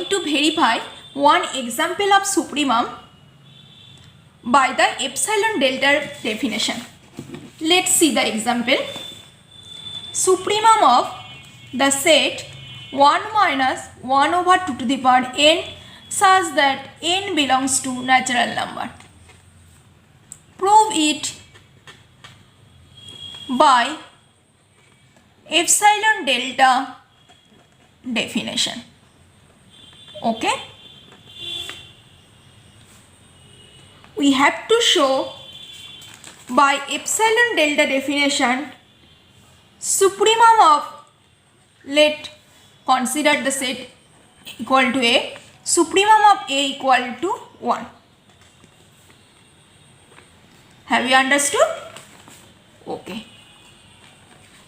going to verify one example of supremum by the epsilon delta definition. Let's see the example. Supremum of the set 1 minus 1 over 2 to the power n such that n belongs to natural number. Prove it by epsilon delta definition. Okay, we have to show by epsilon delta definition supremum of, let consider the set equal to A, supremum of A equal to 1. Have you understood? Okay.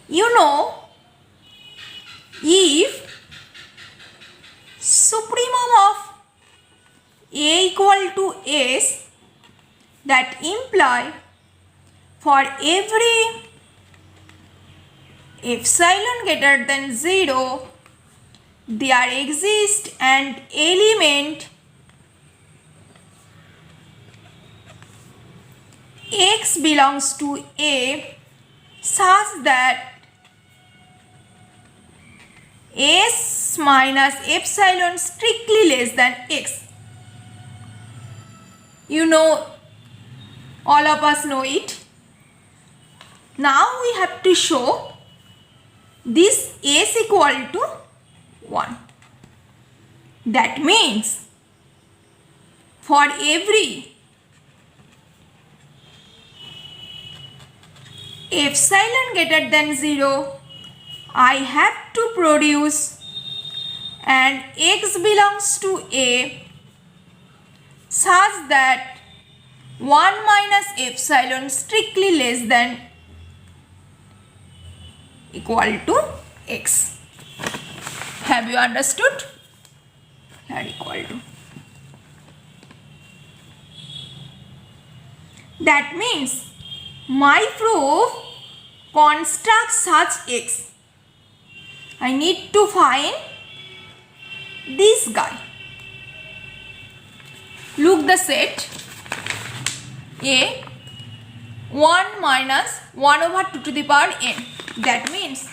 You know, if supremum of A equal to S, that imply for every epsilon greater than 0 there exists an element x belongs to A such that S minus epsilon strictly less than x. You know, all of us know it. Now we have to show this S equal to 1. That means for every epsilon greater than 0, I have to produce and x belongs to A such that 1 minus epsilon strictly less than equal to x. Have you understood? Here equal to. That means my proof constructs such x. I need to find this guy. Look the set A 1 minus 1 over 2 to the power n. That means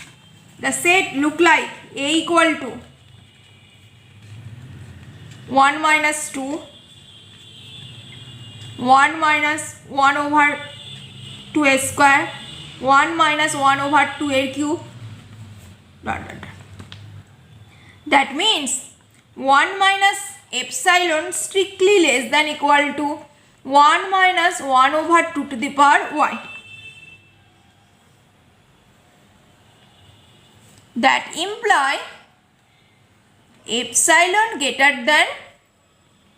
the set look like A equal to 1 minus 2, 1 minus 1 over 2 square, 1 minus 1 over 2 a cube, That means 1 minus epsilon strictly less than equal to 1 minus 1 over 2 to the power y. That imply epsilon greater than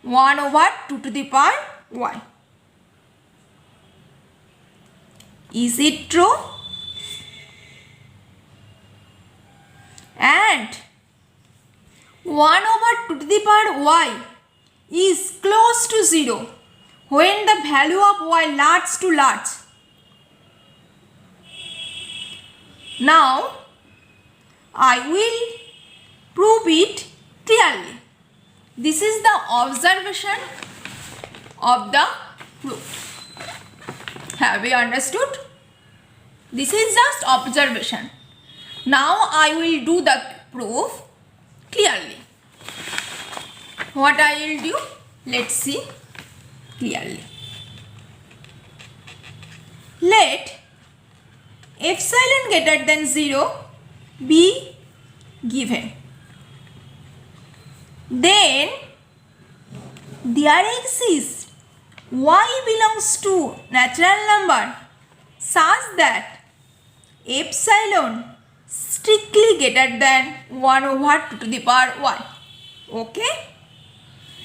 1 over 2 to the power y. Is it true? And 1 over 2 to the power y is close to 0 when the value of y large to large. Now I will prove it clearly. This is the observation of the proof. Have you understood? This is just observation. Now I will do the proof clearly. What I will do? Let's see clearly. Let epsilon greater than 0 be given. Then there exists y belongs to natural number such that epsilon strictly greater than 1 over 2 to the power y. Okay?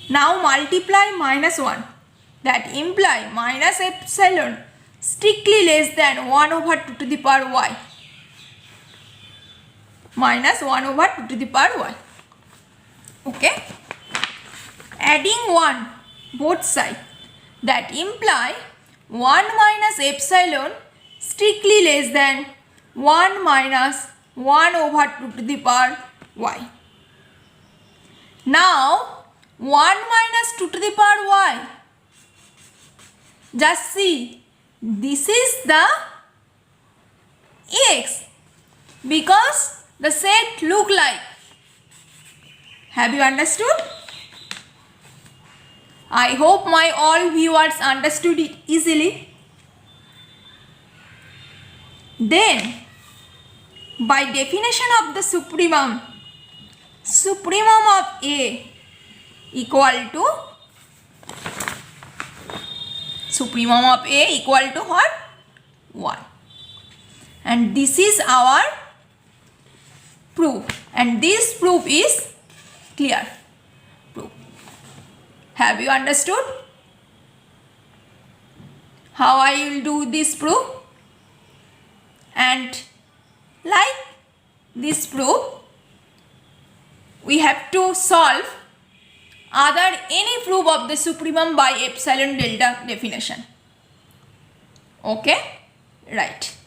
Now multiply minus 1. That imply minus epsilon strictly less than 1 over 2 to the power y. Minus 1 over 2 to the power y. Okay? Adding 1 both sides. That imply 1 minus epsilon strictly less than 1 minus 1 over 2 to the power y. Now 1 minus 2 to the power y. Just see, this is the x because the set look like. Have you understood? I hope my all viewers understood it easily. Then, by definition of the supremum of A equal to what? 1. And this is our proof. And this proof is clear proof. Have you understood how I will do this proof? And like this proof, we have to solve any proof of the supremum by epsilon delta definition. Okay, right.